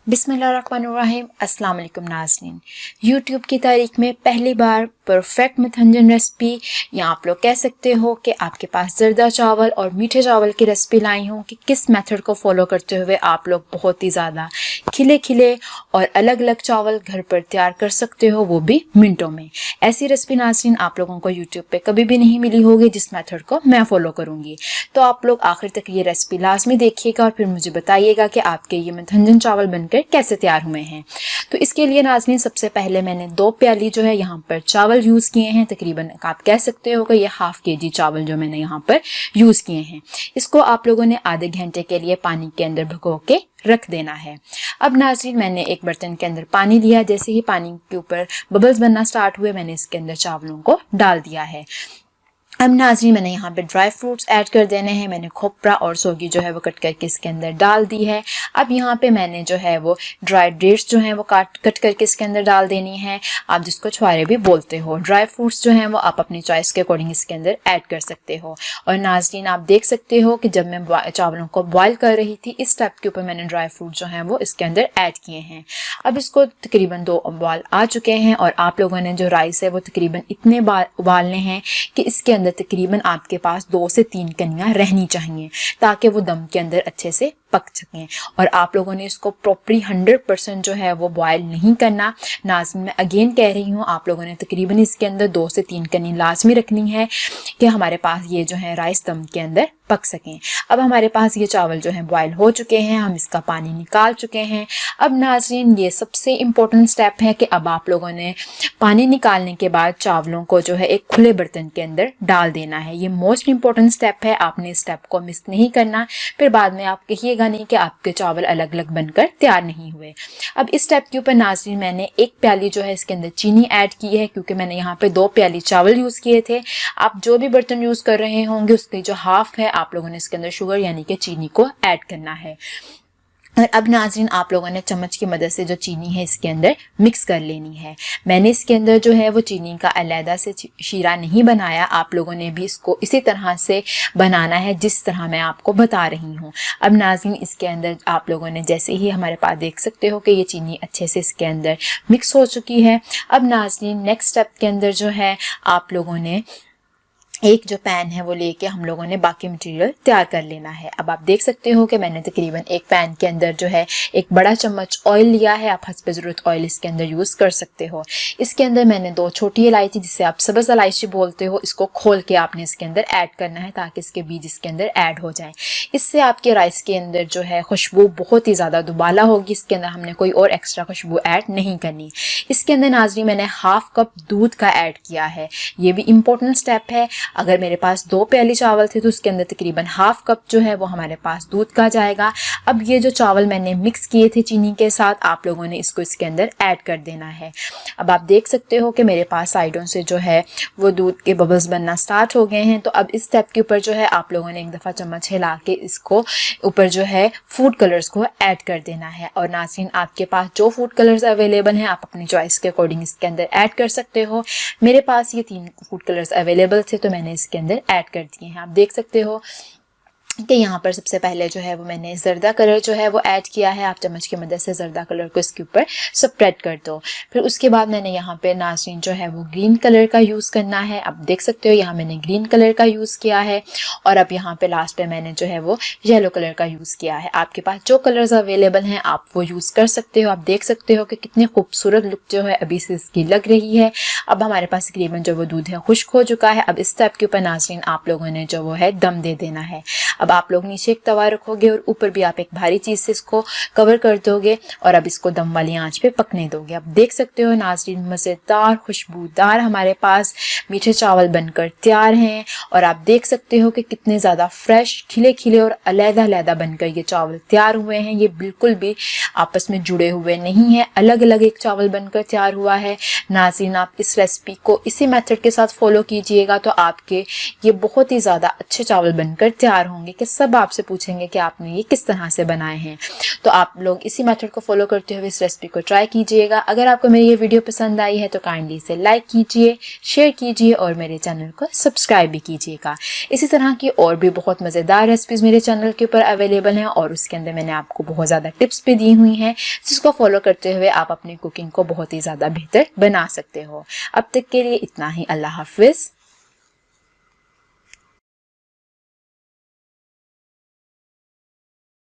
बिस्मिल्लाहिर्रहमानिर्रहीम। अस्सलाम वालेकुम नाज़रीन। यूट्यूब की तारीख में पहली बार परफेक्ट मिथंजन रेसिपी, या आप लोग कह सकते हो कि आपके पास ज़रदा चावल और मीठे चावल की रेसिपी लाई हूँ कि किस मेथड को फॉलो करते हुए आप लोग बहुत ही ज़्यादा खिले खिले और अलग अलग चावल घर पर तैयार कर सकते हो, वो भी मिनटों में। ऐसी रेसिपी नाज़रीन आप लोगों को यूट्यूब पे कभी भी नहीं मिली होगी जिस मेथड को मैं फॉलो करूँगी। तो आप लोग आखिर तक ये रेसिपी लाजमी देखिएगा और फिर मुझे बताइएगा कि आपके ये मिथंजन चावल बनकर कैसे तैयार हुए हैं। तो इसके लिए नाज़रीन सबसे पहले मैंने 2 प्याली जो है यहाँ पर चावल यूज़ किए हैं। तकरीबन आप कह सकते हो कि ये ½ kg चावल जो मैंने यहाँ पर यूज़ किए हैं। इसको आप लोगों ने आधे घंटे के लिए पानी के अंदर भिगो के रख देना है। अब नाज़रीन मैंने एक बर्तन के अंदर पानी लिया। जैसे ही पानी के ऊपर बबल्स बनना स्टार्ट हुए मैंने इसके अंदर चावलों को डाल दिया है। अब नाज़रीन मैंने यहाँ पे ड्राई फ्रूट्स ऐड कर देने हैं। मैंने खोपरा और सौगी जो है वो कट करके इसके अंदर डाल दी है। अब यहाँ पे मैंने जो है वो ड्राई डेट्स जो हैं वो कट करके इसके अंदर डाल देनी है। आप जिसको छुआरे भी बोलते हो। ड्राई फ्रूट्स जो हैं वो आप अपनी चॉइस के अकॉर्डिंग इसके अंदर ऐड कर सकते हो। और नाज़रीन आप देख सकते हो कि जब मैं चावलों को बॉयल कर रही थी इस स्टेप के ऊपर मैंने ड्राई फ्रूट जो हैं वो इसके अंदर ऐड किए हैं। अब इसको तकरीबन 2 उबाल आ चुके हैं और आप लोगों ने जो राइस है वो तकरीबन इतने उबालने हैं कि इसके अंदर तकरीबन आपके पास 2 से 3 कनियां रहनी चाहिए ताकि वो दम के अंदर अच्छे से पक सकें। और आप लोगों ने इसको प्रॉपरली 100% जो है वो बॉयल नहीं करना। नाज़रीन मैं अगेन कह रही हूँ आप लोगों ने तकरीबन इसके अंदर 2 से 3 कनी लाजमी रखनी है कि हमारे पास ये जो है राइस दम के अंदर पक सकें। अब हमारे पास ये चावल जो है बॉयल हो चुके हैं, हम इसका पानी निकाल चुके हैं। अब नाज़रीन ये सबसे इम्पोर्टेंट स्टेप है कि अब आप लोगों ने पानी निकालने के बाद चावलों को जो है एक खुले बर्तन के अंदर डाल देना है। ये मोस्ट इम्पोर्टेंट स्टेप है, आपने इस स्टेप को मिस नहीं करना। फिर बाद में आप कहिएगा नहीं कि आपके चावल अलग अलग बनकर तैयार नहीं हुए। अब इस स्टेप के ऊपर नाज़रीन मैंने 1 प्याली जो है इसके अंदर चीनी ऐड की है क्योंकि मैंने यहाँ पे 2 प्याली चावल यूज़ किए थे। आप जो भी बर्तन यूज़ कर रहे होंगे उसकी जो हाफ है आप लोगों ने इसके अंदर शुगर यानी कि चीनी को ऐड करना है। और अब नाज़रीन आप लोगों ने चम्मच की मदद से जो चीनी है इसके अंदर मिक्स कर लेनी है। मैंने इसके अंदर जो है वो चीनी का अलहदा से शीरा नहीं बनाया, आप लोगों ने भी इसको इसी तरह से बनाना है जिस तरह मैं आपको बता रही हूँ। अब नाज़रीन इसके अंदर आप लोगों ने जैसे ही हमारे पास देख सकते हो कि ये चीनी अच्छे से इसके अंदर मिक्स हो चुकी है। अब नाज़रीन नेक्स्ट स्टेप के अंदर जो है आप लोगों ने एक जो पैन है वो लेके हम लोगों ने बाकी मटेरियल तैयार कर लेना है। अब आप देख सकते हो कि मैंने तकरीबन एक पैन के अंदर जो है एक बड़ा चम्मच ऑयल लिया है। आप हस्ब ज़रूरत ऑयल इसके अंदर यूज़ कर सकते हो। इसके अंदर मैंने 2 छोटी इलायची जिसे आप सब्ज़ इलायची बोलते हो इसको खोल के आपने इसके अंदर ऐड करना है ताकि इसके बीज इसके अंदर ऐड हो जाए। इससे आपके राइस के अंदर जो है खुशबू बहुत ही ज़्यादा दुबाला होगी। इसके अंदर हमने कोई और एक्स्ट्रा खुशबू ऐड नहीं करनी। इसके अंदर नाज़रीन मैंने ½ कप दूध का ऐड किया है। ये भी इम्पोर्टेंट स्टेप है। अगर मेरे पास 2 प्याली चावल थे तो उसके अंदर तकरीबन ½ कप जो है वो हमारे पास दूध का जाएगा। अब ये जो चावल मैंने मिक्स किए थे चीनी के साथ आप लोगों ने इसको इसके अंदर ऐड कर देना है। अब आप देख सकते हो कि मेरे पास साइडों से जो है वो दूध के बबल्स बनना स्टार्ट हो गए हैं। तो अब इस स्टेप के ऊपर जो है आप लोगों ने एक दफ़ा चम्मच हिला के इसको ऊपर जो है फूड कलर्स को ऐड कर देना है। और नाज़रीन आपके पास जो फूड कलर्स अवेलेबल हैं आप अपनी चॉइस के अकॉर्डिंग इसके अंदर ऐड कर सकते हो। मेरे पास ये 3 फूड कलर्स अवेलेबल थे तो मैंने इसके अंदर ऐड कर दिए हैं। आप देख सकते हो कि यहाँ पर सबसे पहले जो है वो मैंने ज़रदा कलर जो है वो ऐड किया है। आप चम्मच की मदद से ज़रदा कलर को इसके ऊपर स्प्रेड कर दो। फिर उसके बाद मैंने यहाँ पे नाज़रीन जो है वो ग्रीन कलर का यूज़ करना है। आप देख सकते हो यहाँ मैंने ग्रीन कलर का यूज़ किया है। और अब यहाँ पे लास्ट पे मैंने जो है वो येलो कलर का यूज़ किया है। आपके पास जो कलर्स अवेलेबल हैं आप वो यूज़ कर सकते हो। आप देख सकते हो कि कितनी खूबसूरत लुक जो है अभी से इसकी लग रही है। अब हमारे पास तकरीबन जो वो दूध है खुश्क हो चुका है। अब इस स्टेप के ऊपर नाज़रीन आप लोगों ने जो वो है दम दे देना है। अब आप लोग नीचे एक तवा रखोगे और ऊपर भी आप एक भारी चीज़ से इसको कवर कर दोगे और अब इसको दम वाली आंच पे पकने दोगे। अब देख सकते हो नाज़रीन मज़ेदार खुशबूदार हमारे पास मीठे चावल बनकर तैयार हैं। और आप देख सकते हो कि कितने ज़्यादा फ्रेश खिले खिले और अलग-अलग बनकर ये चावल तैयार हुए हैं। ये बिल्कुल भी आपस में जुड़े हुए नहीं हैं, अलग अलग एक चावल बनकर तैयार हुआ है। नाज़रीन आप इस रेसिपी को इसी मेथड के साथ फॉलो कीजिएगा तो आपके ये बहुत ही ज़्यादा अच्छे चावल बनकर तैयार होंगे। कि सब आपसे पूछेंगे कि आपने ये किस तरह से बनाए हैं। तो आप लोग इसी मेथड को फॉलो करते हुए इस रेसिपी को ट्राई कीजिएगा। अगर आपको मेरी ये वीडियो पसंद आई है तो काइंडली इसे लाइक कीजिए, शेयर कीजिए और मेरे चैनल को सब्सक्राइब भी कीजिएगा। इसी तरह की और भी बहुत मज़ेदार रेसिपीज़ मेरे चैनल के ऊपर अवेलेबल हैं और उसके अंदर मैंने आपको बहुत ज़्यादा टिप्स भी दी हुई हैं, जिसको फॉलो करते हुए आप अपनी कुकिंग को बहुत ही ज़्यादा बेहतर बना सकते हो। अब तक के लिए इतना ही। अल्लाह हाफिज़।